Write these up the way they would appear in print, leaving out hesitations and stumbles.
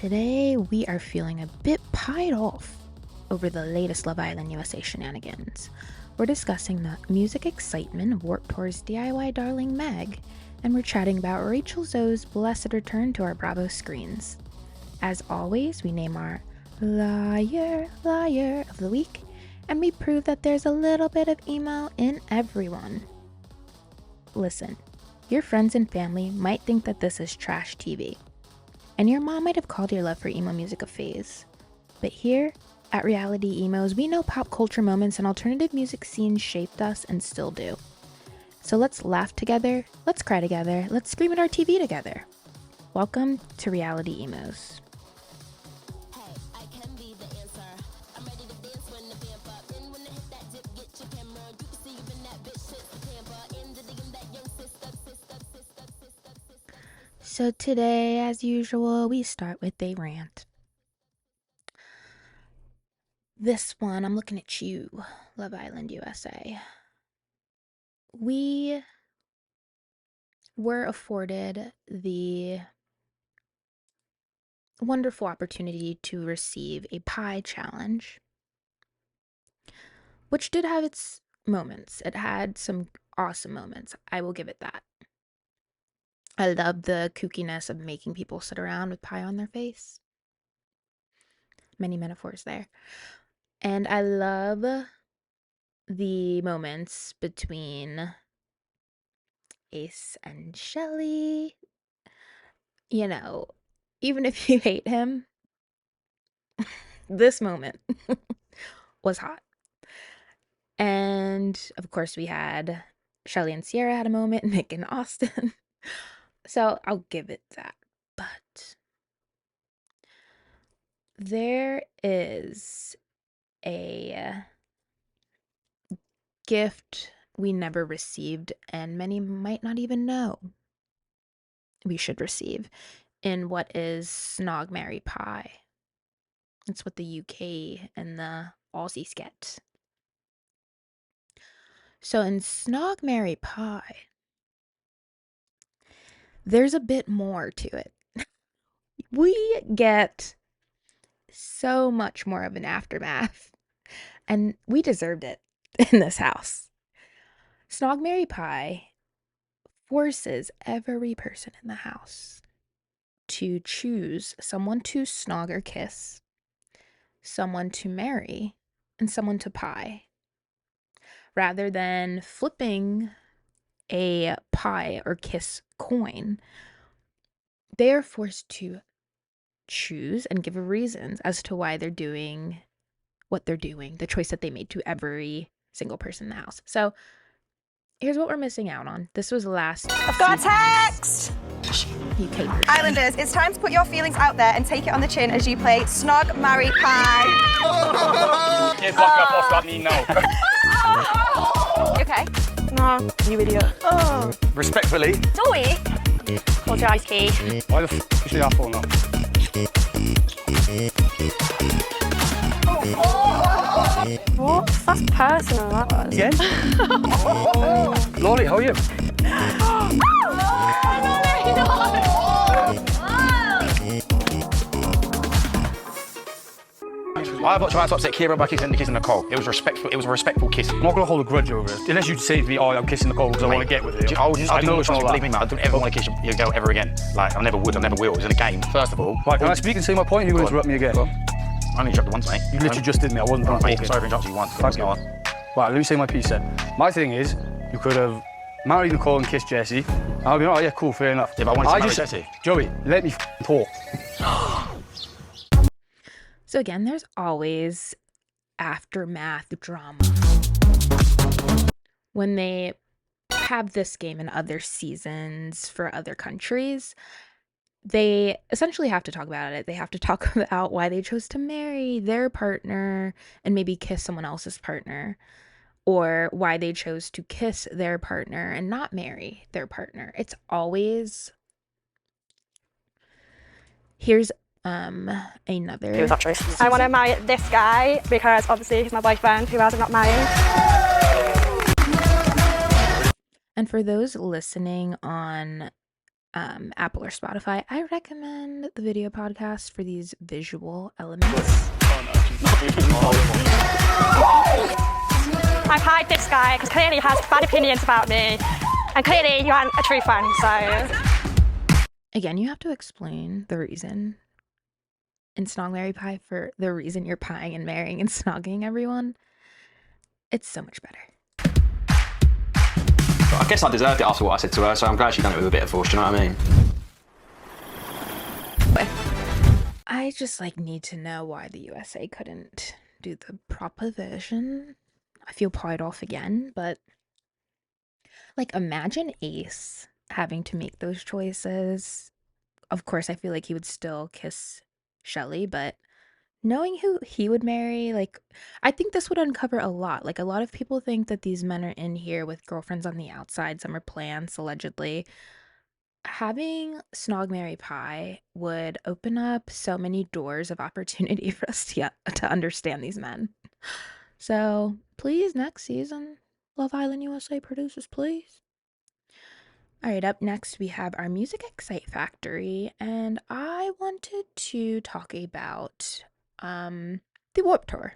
Today we are feeling a bit pied off over the latest Love Island USA shenanigans. We're discussing the music excitement of Warped Tour's DIY darling Meg, and we're chatting about Rachel Zoe's blessed return to our Bravo screens. As always, we name our liar of the week, and we prove that there's a little bit of emo in everyone. Listen, your friends and family might think that this is trash TV, and your mom might have called your love for emo music a phase. But here, at Reality Emos, we know pop culture moments and alternative music scenes shaped us and still do. So let's laugh together, let's cry together, let's scream at our TV together. Welcome to Reality Emos. So today, as usual, we start with a rant. This one, I'm looking at you, Love Island USA. We were afforded the wonderful opportunity to receive a pie challenge, which did have its moments. It had some awesome moments. I will give it that. I love the kookiness of making people sit around with pie on their face. Many metaphors there. And I love the moments between Ace and Shelly. You know, even if you hate him, this moment was hot. And of course, we had Shelly and Sierra had a moment, Nick and Austin. So I'll give it that. But there is a gift we never received, and many might not even know we should receive, in what is Snog, Marry, Pie. It's what the UK and the Aussies get. So in Snog, Marry, Pie, there's a bit more to it. We get so much more of an aftermath, and we deserved it in this house. Snog, Marry, Pie forces every person in the house to choose someone to snog or kiss, someone to marry, and someone to pie. Rather than flipping a pie or kiss coin, they are forced to choose and give reasons as to why they're doing what they're doing, the choice that they made to every single person in the house. So here's what we're missing out on. This was last I've got a text! UK version. Islanders, it's time to put your feelings out there and take it on the chin as you play Snog, Marry, Pie. Get fuck up off me now. You okay? No, you idiot. Oh. Respectfully. Zoe? Hold your eyes, Key. Why the f is she that for now? What? That's personal, that was. Again? Lolly, how are you? I've got tried to upset Kira by kissing Nicole. It was respectful. It was a respectful kiss. I'm not going to hold a grudge over it. Unless you say to me, oh, I'm kissing Nicole because I want to get with you. I know it's not that. believe me, man. I don't ever want to kiss your girl ever again. Like, I never would, I never will. It's in a game, first of all. Right, can I speak and say my point? You're going to interrupt me again. I only interrupted once, mate. You literally just did me. I wasn't done Mate, talking. sorry for interrupting you once. Thank you. Go on. Right, let me say my piece then. My thing is, you could have married Nicole and kissed Jessie. I'll be like, oh yeah, cool, fair enough. If I wanted to marry Jessie. Joey, let me talk. So again, there's always aftermath drama when they have this game in other seasons for other countries. They essentially have to talk about it. They have to talk about why they chose to marry their partner and maybe kiss someone else's partner, or why they chose to kiss their partner and not marry their partner. It's always, here's another. Who's that choice? I want to marry this guy because obviously he's my boyfriend who else I'm not marrying. And for those listening on Apple or Spotify, I recommend the video podcast for these visual elements. I've hired this guy because clearly he has bad opinions about me, and clearly you aren't a true friend, so... Again, you have to explain the reason in Snog, Marry, Pie for the reason you're pieing and marrying and snogging everyone. It's so much better. I guess I deserved it after what I said to her, so I'm glad she done it with a bit of force, do you know what I mean? I just need to know why the USA couldn't do the proper version. I feel pied off again, but imagine Ace having to make those choices. Of course, I feel like he would still kiss Shelly, but knowing who he would marry, I think this would uncover a lot. A lot of people think that these men are in here with girlfriends on the outside, summer plans, allegedly. Having Snog, Marry, Pie would open up so many doors of opportunity for us to understand these men. So, please, next season, Love Island USA producers, please. All right, up next we have our Music Excite Factory, and I wanted to talk about the Warped Tour.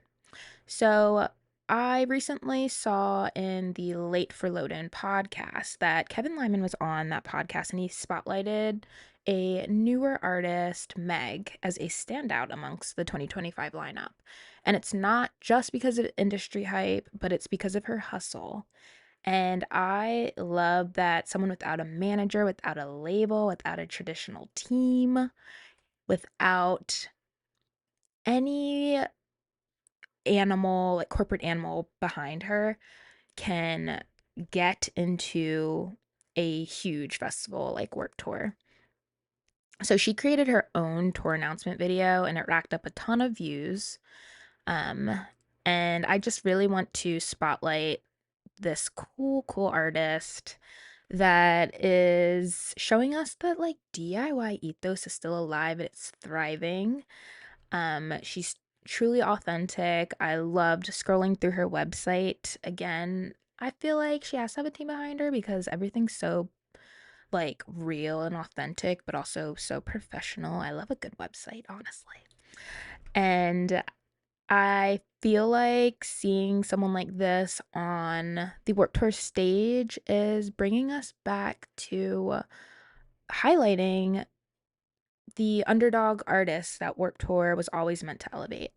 So I recently saw in the Late for Load-In podcast that Kevin Lyman was on that podcast, and he spotlighted a newer artist, Meg, as a standout amongst the 2025 lineup. And it's not just because of industry hype, but it's because of her hustle. And I love that someone without a manager, without a label, without a traditional team, without any animal, corporate animal behind her, can get into a huge festival like Warped Tour. So she created her own tour announcement video, and it racked up a ton of views. And I just really want to spotlight this cool artist that is showing us that DIY ethos is still alive and it's thriving. She's truly authentic. I loved scrolling through her website. Again, I feel like she has to have a team behind her because everything's so real and authentic, but also so professional. I love a good website, honestly. And I feel like seeing someone like this on the Warped Tour stage is bringing us back to highlighting the underdog artists that Warped Tour was always meant to elevate.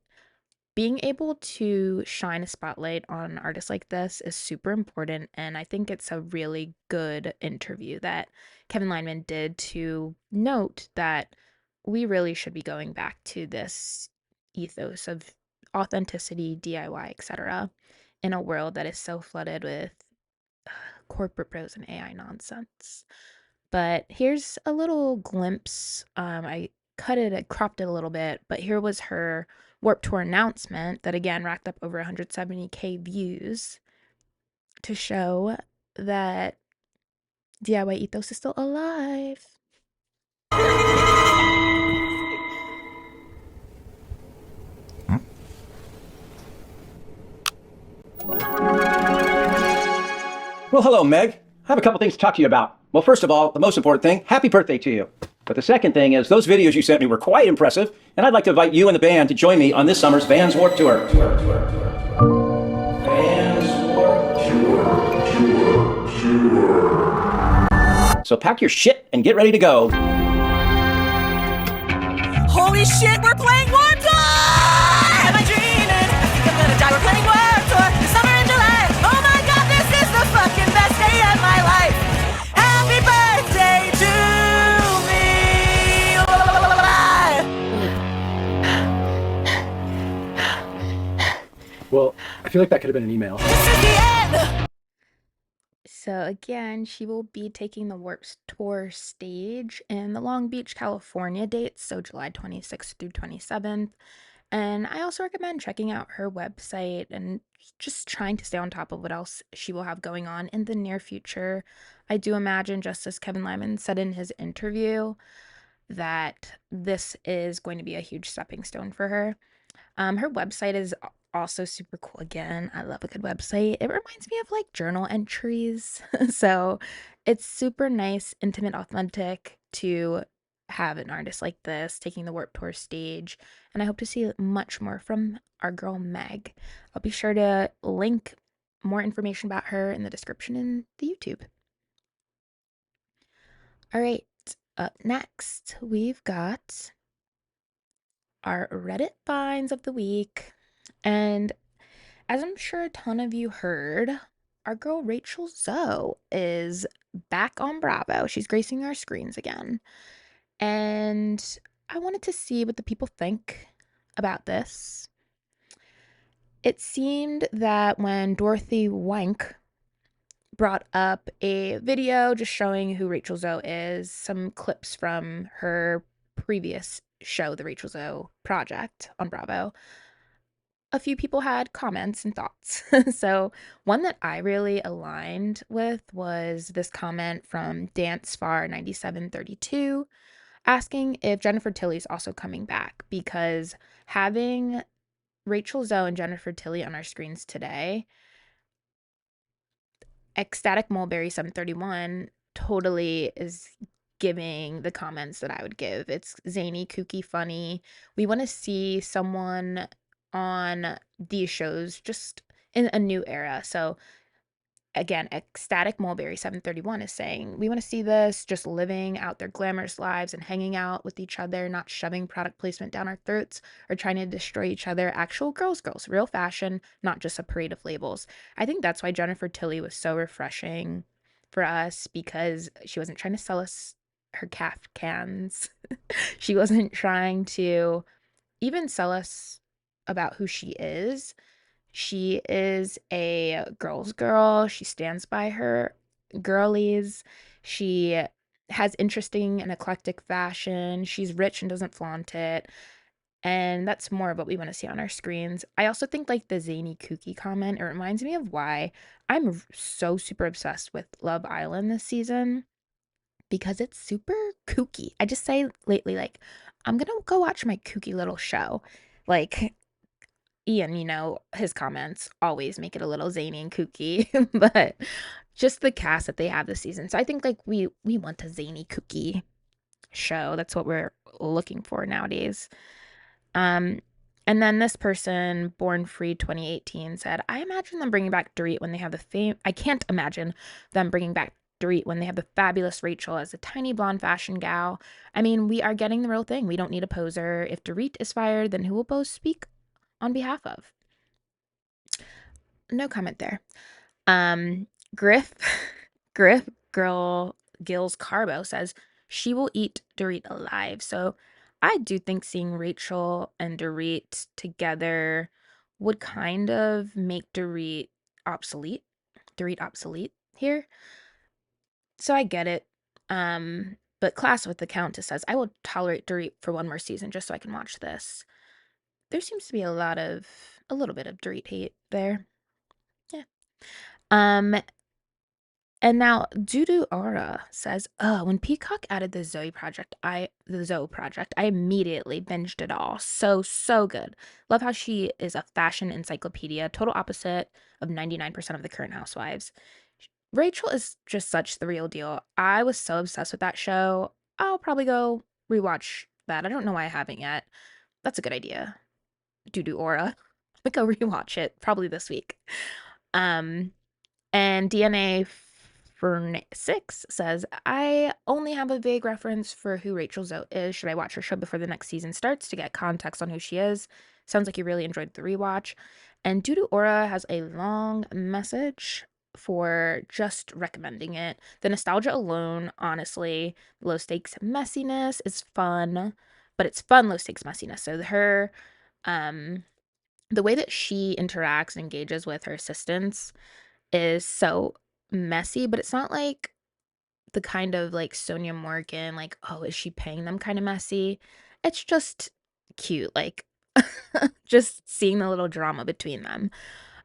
Being able to shine a spotlight on artists like this is super important, and I think it's a really good interview that Kevin Lyman did to note that we really should be going back to this ethos of authenticity, DIY, etc., in a world that is so flooded with corporate bros and AI nonsense. But here's a little glimpse. I cropped it a little bit, but here was her Warped Tour announcement that again racked up over 170K views to show that DIY ethos is still alive. Well, hello, Meg. I have a couple things to talk to you about. Well, first of all, the most important thing, happy birthday to you. But the second thing is those videos you sent me were quite impressive, and I'd like to invite you and the band to join me on this summer's Vans Warped Tour. Vans Warped Tour. So pack your shit and get ready to go. Holy shit, we're playing Warped Tour! Am I dreaming? I think I'm gonna die. We're playing Warped Tour this summer in July. Oh my god, this is the fucking best day of my life. Happy birthday to me. Well, I feel like that could have been an email. This is the end. So again, she will be taking the Warped Tour stage in the Long Beach, California dates, so July 26th through 27th. And I also recommend checking out her website and just trying to stay on top of what else she will have going on in the near future. I do imagine, just as Kevin Lyman said in his interview, that this is going to be a huge stepping stone for her. Her website is also super cool. Again, I love a good website. It reminds me of journal entries. So It's super nice, intimate, authentic to have an artist like this taking the Warped Tour stage, and I hope to see much more from our girl Meg. I'll be sure to link more information about her in the description in the YouTube. All right, up next, we've got our Reddit finds of the week. And as I'm sure a ton of you heard, our girl Rachel Zoe is back on Bravo. She's gracing our screens again. And I wanted to see what the people think about this. It seemed that when Dorothy Wank brought up a video just showing who Rachel Zoe is, some clips from her previous show, The Rachel Zoe Project on Bravo, a few people had comments and thoughts. So one that I really aligned with was this comment from DanceFar9732 asking if Jennifer Tilly's also coming back, because having Rachel Zoe and Jennifer Tilly on our screens today, Ecstatic Mulberry 731 totally is giving the comments that I would give. It's zany, kooky, funny. We want to see someone on these shows just in a new era. So again, Ecstatic Mulberry 731 is saying we want to see this just living out their glamorous lives and hanging out with each other, not shoving product placement down our throats or trying to destroy each other. Actual girls, real fashion, not just a parade of labels. I think that's why Jennifer Tilly was so refreshing for us, because she wasn't trying to sell us her calf cans. She wasn't trying to even sell us about who she is. She is a girl's girl. She stands by her girlies. She has interesting and eclectic fashion. She's rich and doesn't flaunt it. And that's more of what we want to see on our screens. I also think like the zany kooky comment, it reminds me of why I'm so super obsessed with Love Island this season, because it's super kooky. I just say lately, like, I'm gonna go watch my kooky little show. Like, Ian, his comments always make it a little zany and kooky, but just the cast that they have this season. So I think like we want a zany, kooky show. That's what we're looking for nowadays. And then this person, Born Free 2018, said, I imagine them bringing back Dorit when they have the fame. I can't imagine them bringing back Dorit when they have the fabulous Rachel as a tiny blonde fashion gal. I mean, we are getting the real thing. We don't need a poser. If Dorit is fired, then who will Bo speak on behalf of? No comment there. Griff Girl Gills Carbo says she will eat Dorit alive. So I do think seeing Rachel and Dorit together would kind of make Dorit obsolete here. So I get it. But Class with the Countess says, I will tolerate Dorit for one more season just so I can watch this. There seems to be a little bit of Dorit hate there. Yeah. And now Dudu Aura says, when Peacock added the Zoe Project, I immediately binged it all. So good. Love how she is a fashion encyclopedia, total opposite of 99% of the current housewives. Rachel is just such the real deal. I was so obsessed with that show. I'll probably go rewatch that. I don't know why I haven't yet. That's a good idea. Dudu Aura. I'll go rewatch it probably this week. And DNA for 6 says, I only have a vague reference for who Rachel Zoe is. Should I watch her show before the next season starts to get context on who she is? Sounds like you really enjoyed the rewatch. And Dudu Aura has a long message for just recommending it. The nostalgia alone, honestly, low stakes messiness is fun, but it's fun low stakes messiness. So her the way that she interacts and engages with her assistants is so messy, but it's not like the kind of like Sonia Morgan, like, oh, is she paying them kind of messy. It's just cute, like just seeing the little drama between them.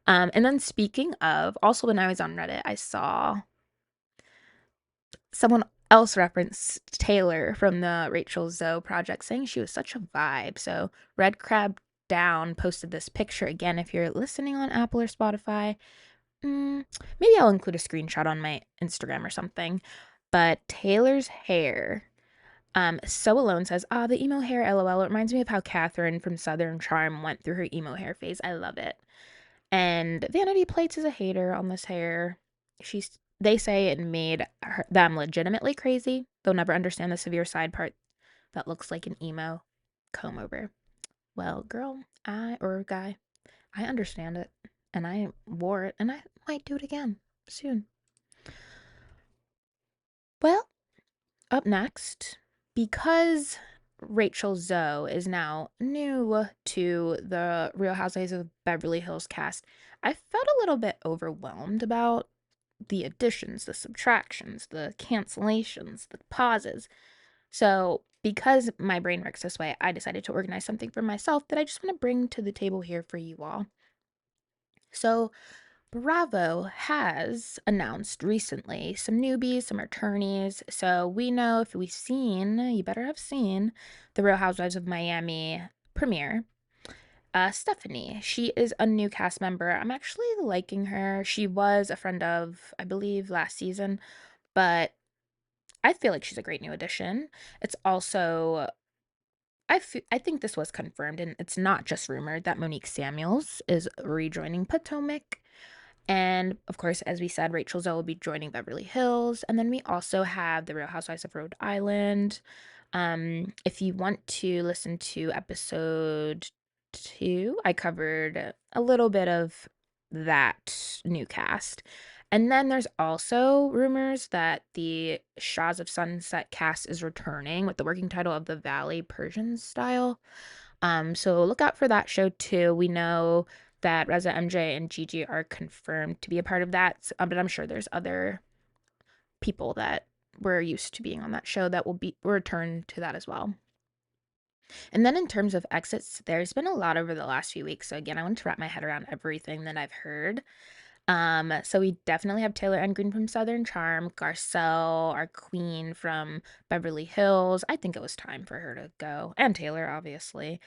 And then speaking of, also when I was on Reddit, I saw someone else reference Taylor from the Rachel Zoe Project saying she was such a vibe. So Red Crab Down posted this picture again. If you're listening on Apple or Spotify, Maybe I'll include a screenshot on my Instagram or something. But Taylor's hair. So Alone says, the emo hair, lol. It reminds me of how Catherine from Southern Charm went through her emo hair phase. I love it. And Vanity Plates is a hater on this hair. They say it made them legitimately crazy. They'll never understand the severe side part that looks like an emo comb over. Well, girl, or guy, I understand it. And I wore it, and I might do it again soon. Well, up next, because Rachel Zoe is now new to the Real Housewives of Beverly Hills cast, I felt a little bit overwhelmed about the additions, the subtractions, the cancellations, the pauses. So, because my brain works this way, I decided to organize something for myself that I just want to bring to the table here for you all. So, Bravo has announced recently some newbies, some attorneys. So we know if we've seen, you better have seen the Real Housewives of Miami premiere. Stephanie, she is a new cast member. I'm actually liking her. She was a friend of, I believe, last season, but I feel like she's a great new addition. It's also, I think this was confirmed, and it's not just rumored that Monique Samuels is rejoining Potomac. And of course, as we said, Rachel Zoe will be joining Beverly Hills. And then we also have the Real Housewives of Rhode Island. If you want to listen to episode 2, I covered a little bit of that new cast. And then there's also rumors that the Shahs of Sunset cast is returning with the working title of The Valley Persian Style. So look out for that show too. We know that Reza, MJ, and Gigi are confirmed to be a part of that, but I'm sure there's other people that we're used to being on that show that will return to that as well. And then in terms of exits, there's been a lot over the last few weeks. So again, I want to wrap my head around everything that I've heard. So we definitely have Taylor Engreen from Southern Charm, Garcelle, our queen from Beverly Hills. I think it was time for her to go, and Taylor, obviously.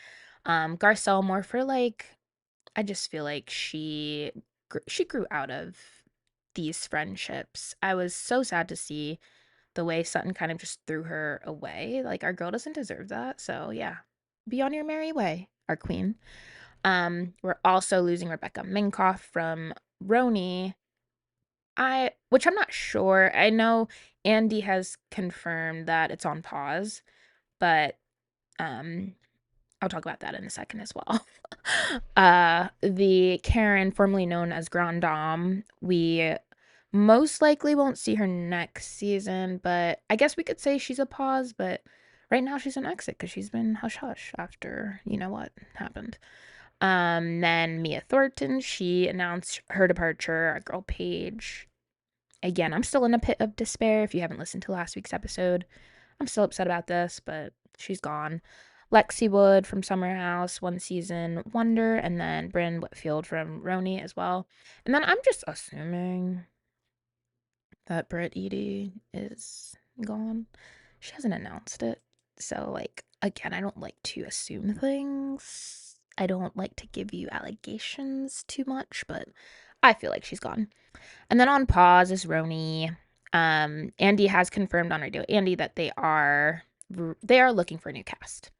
Garcelle more for like, I just feel like she grew out of these friendships. I was so sad to see the way Sutton kind of just threw her away. Like, our girl doesn't deserve that. So yeah, be on your merry way, our queen. We're also losing Rebecca Minkoff from Roni. Which I'm not sure. I know Andy has confirmed that it's on pause, but I'll talk about that in a second as well. The Karen, formerly known as Grand Dame, we most likely won't see her next season, but I guess we could say she's a pause, but right now she's an exit because she's been hush hush after you know what happened. Then Mia Thornton, she announced her departure. Our girl Paige. Again, I'm still in a pit of despair. If you haven't listened to last week's episode, I'm still upset about this, but she's gone. Lexi Wood from Summer House, one season wonder, and then Brynn Whitfield from Roni as well. And then I'm just assuming that Britt Eady is gone. She hasn't announced it. So, like, again, I don't like to assume things. I don't like to give you allegations too much, but I feel like she's gone. And then on pause is Roni. Andy has confirmed on Radio Andy that they are looking for a new cast.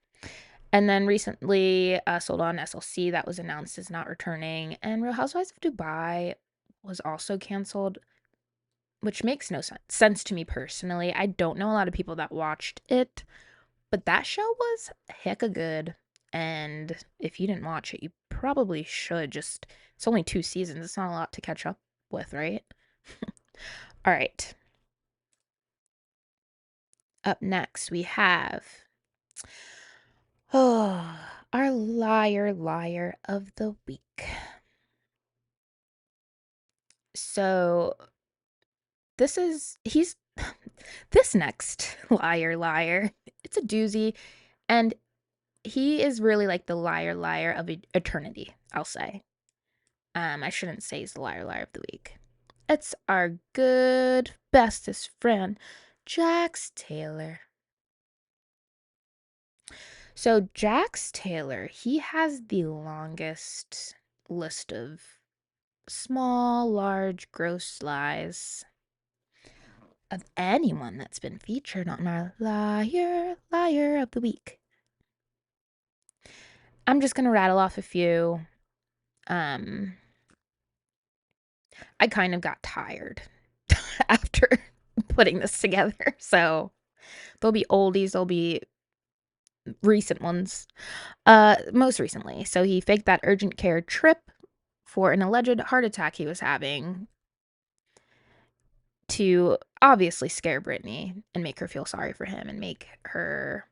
And then recently, Sold On SLC, that was announced is not returning. And Real Housewives of Dubai was also canceled, which makes no sense to me personally. I don't know a lot of people that watched it, but that show was hecka good. And if you didn't watch it, you probably should. Just, it's only 2 seasons. It's not a lot to catch up with, right? All right. Up next, we have our liar of the week. So he's this next liar. It's a doozy, and he is really like the liar of eternity, I'll say. I shouldn't say he's the liar of the week. It's our good bestest friend, Jax Taylor. So Jax Taylor, he has the longest list of small, large, gross lies of anyone that's been featured on our Liar of the Week. I'm just going to rattle off a few. I kind of got tired after putting this together. So there'll be oldies, there'll be recent ones. Most recently, so he faked that urgent care trip for an alleged heart attack he was having to obviously scare Brittany and make her feel sorry for him and make her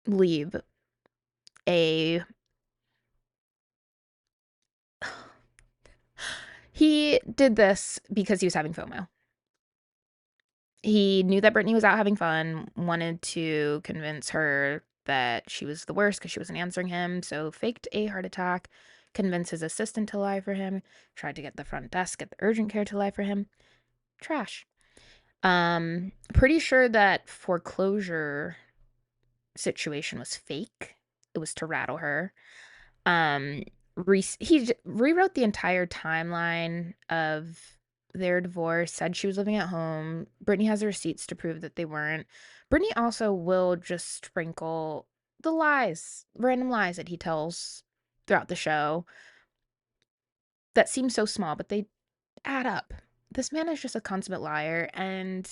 leave a he did this because he was having FOMO. He knew that Brittany was out having fun, wanted to convince her that she was the worst because she wasn't answering him, so faked a heart attack, convinced his assistant to lie for him, tried to get the front desk at the urgent care to lie for him. Trash. Pretty sure that foreclosure situation was fake. It was to rattle her. He rewrote the entire timeline of their divorce, said she was living at home. Brittany has the receipts to prove that they weren't. Brittany also will just sprinkle the lies, random lies that he tells throughout the show that seem so small, but they add up. This man is just a consummate liar, and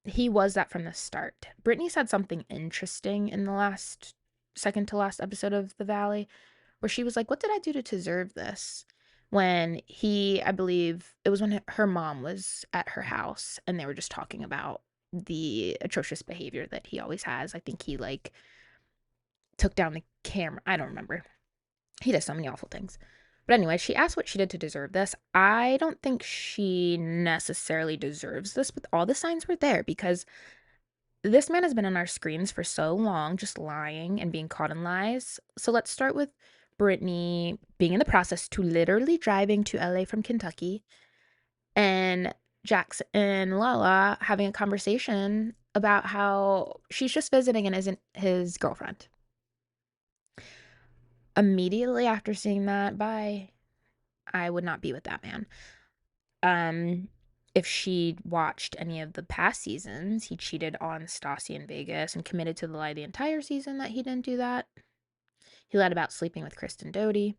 he was that from the start. Brittany said something interesting in the second to last episode of The Valley, where she was like, "What did I do to deserve this?" When I believe it was when her mom was at her house and they were just talking about the atrocious behavior that he always has. I think he like took down the camera. I don't remember. He does so many awful things. But anyway, she asked what she did to deserve this. I don't think she necessarily deserves this, but all the signs were there because this man has been on our screens for so long, just lying and being caught in lies. So let's start with Brittany being in the process to literally driving to LA from Kentucky, and Jackson and Lala having a conversation about how she's just visiting and isn't his girlfriend. Immediately after seeing that, I would not be with that man. If she watched any of the past seasons, he cheated on Stassi in Vegas and committed to the lie the entire season that he didn't do that. He lied about sleeping with Kristen Doty.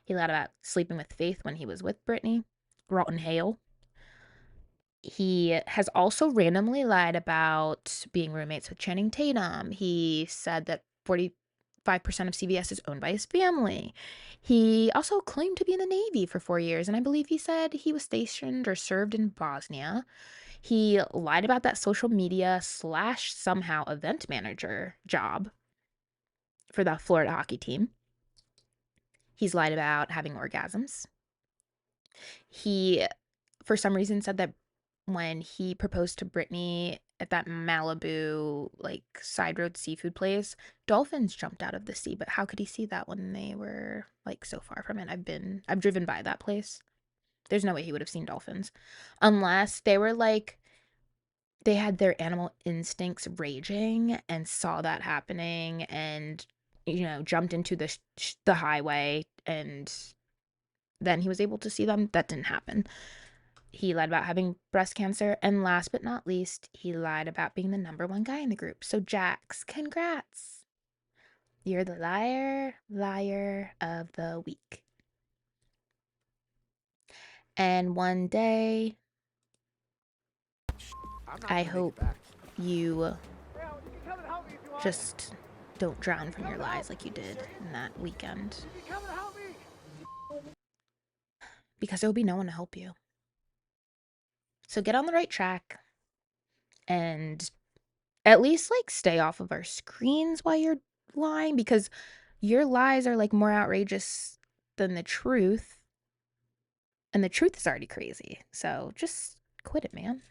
He lied about sleeping with Faith when he was with Brittany. Rotten Hale. He has also randomly lied about being roommates with Channing Tatum. He said that 45% of CBS is owned by his family. He also claimed to be in the Navy for 4 years, and I believe he said he was stationed or served in Bosnia. He lied about that social media / somehow event manager job for the Florida hockey team. He's lied about having orgasms. He, for some reason, said that when he proposed to Brittany at that Malibu, like, side road seafood place, dolphins jumped out of the sea. But how could he see that when they were, like, so far from it? I've driven by that place. There's no way he would have seen dolphins. Unless they were, like, they had their animal instincts raging and saw that happening and, jumped into the highway, and then he was able to see them. That didn't happen. He lied about having breast cancer. And last but not least, he lied about being the #1 guy in the group. So Jax, congrats. You're the liar of the week. And one day, I hope you just don't drown from your lies like you did in that weekend. Because there will be no one to help you. So get on the right track and at least like stay off of our screens while you're lying, because your lies are like more outrageous than the truth. And the truth is already crazy. So just quit it, man.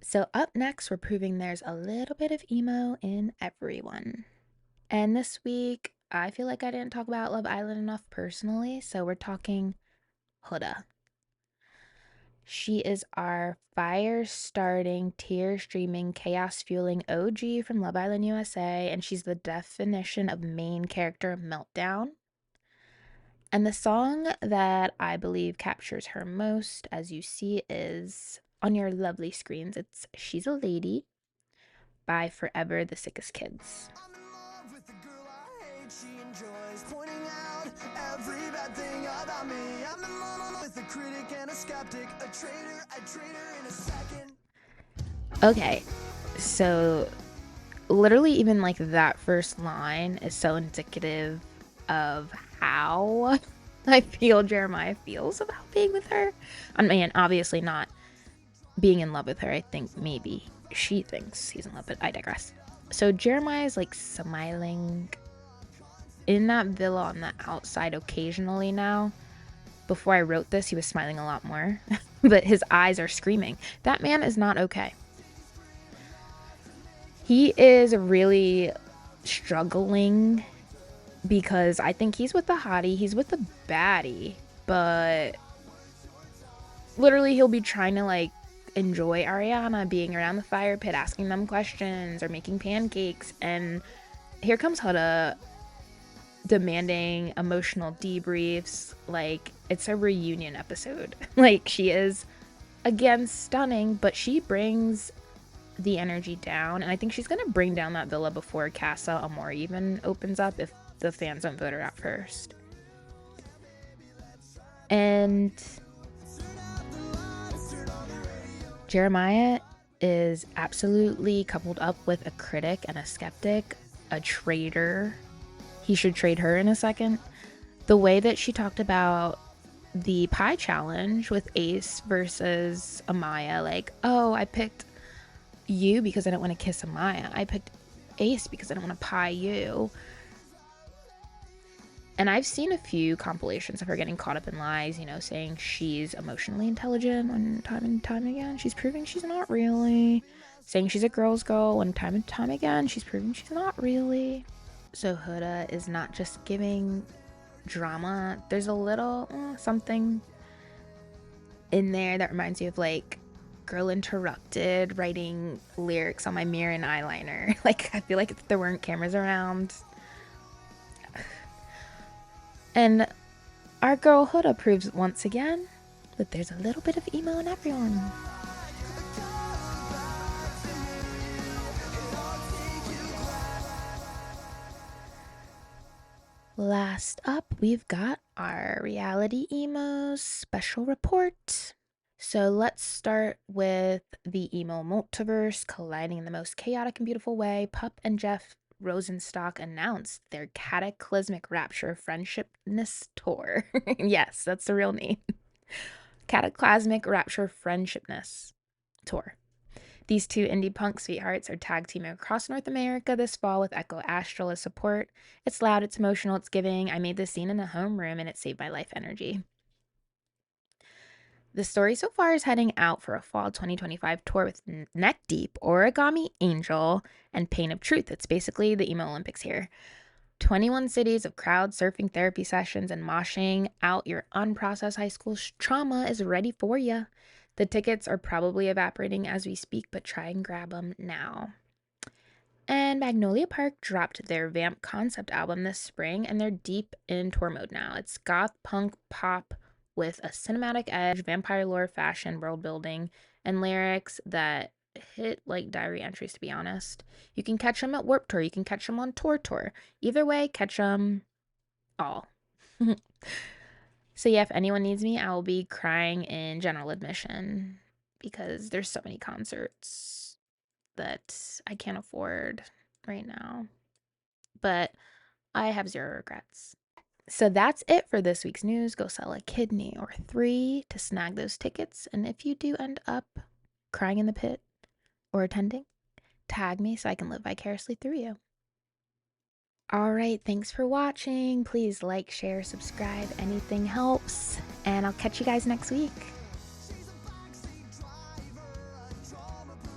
So up next, we're proving there's a little bit of emo in everyone. And this week, I feel like I didn't talk about Love Island enough personally, so we're talking Huda. She is our fire-starting, tear-streaming, chaos-fueling OG from Love Island USA, and she's the definition of main character meltdown. And the song that I believe captures her most, as you see, is on your lovely screens. It's She's a Lady by Forever the Sickest Kids. I'm in love with the girl I hate. She enjoys pointing out every bad thing about me. I'm in love with a critic and a skeptic, a traitor. I'd trade her in a second. Okay, so literally even like that first line is so indicative of how I feel Jeremiah feels about being with her. I mean, obviously not being in love with her. I think maybe she thinks he's in love, but I digress. So Jeremiah is like smiling in that villa on the outside occasionally now. Before I wrote this, he was smiling a lot more, but his eyes are screaming. That man is not okay. He is really struggling because I think he's with the hottie, he's with the baddie, but literally he'll be trying to like enjoy Ariana being around the fire pit, asking them questions or making pancakes, and here comes Huda demanding emotional debriefs like it's a reunion episode. Like, she is again stunning, but she brings the energy down, and I think she's gonna bring down that villa before Casa Amor even opens up if the fans don't vote her out first. And Jeremiah is absolutely coupled up with a critic and a skeptic, a traitor. He should trade her in a second. The way that she talked about the pie challenge with Ace versus Amaya, like, oh, I picked you because I don't want to kiss Amaya. I picked Ace because I don't want to pie you. And I've seen a few compilations of her getting caught up in lies, you know, saying she's emotionally intelligent when time and time again she's proving she's not really. Saying she's a girl's girl when time and time again she's proving she's not really. So Huda is not just giving drama. There's a little something in there that reminds you of like Girl Interrupted writing lyrics on my mirror and eyeliner. Like, I feel like if there weren't cameras around. And our girl Huda proves once again that there's a little bit of emo in everyone. Last up, we've got our reality emos special report. So let's start with the emo multiverse colliding in the most chaotic and beautiful way. Pup and Jeff Rosenstock announced their Cataclysmic Rapture Friendshipness Tour. Yes, that's the real name. Cataclysmic Rapture Friendshipness Tour. These two indie punk sweethearts are tag teaming across North America this fall with Echo Astral as support. It's loud, it's emotional, it's giving. I made this scene in a homeroom and it saved my life energy. The story so far is heading out for a fall 2025 tour with Neck Deep, Origami Angel, and Pain of Truth. It's basically the emo Olympics here. 21 cities of crowd surfing, therapy sessions, and moshing out your unprocessed high school trauma is ready for you. The tickets are probably evaporating as we speak, but try and grab them now. And Magnolia Park dropped their Vamp concept album this spring, and they're deep in tour mode now. It's goth punk pop with a cinematic edge, vampire lore, fashion, world building, and lyrics that hit like diary entries, to be honest. You can catch them at Warped Tour. You can catch them on Tour. Either way, catch them all. So yeah, if anyone needs me, I will be crying in general admission because there's so many concerts that I can't afford right now. But I have zero regrets. So that's it for this week's news. Go sell a kidney or 3 to snag those tickets. And if you do end up crying in the pit or attending, tag me so I can live vicariously through you. All right, thanks for watching. Please like, share, subscribe. Anything helps. And I'll catch you guys next week.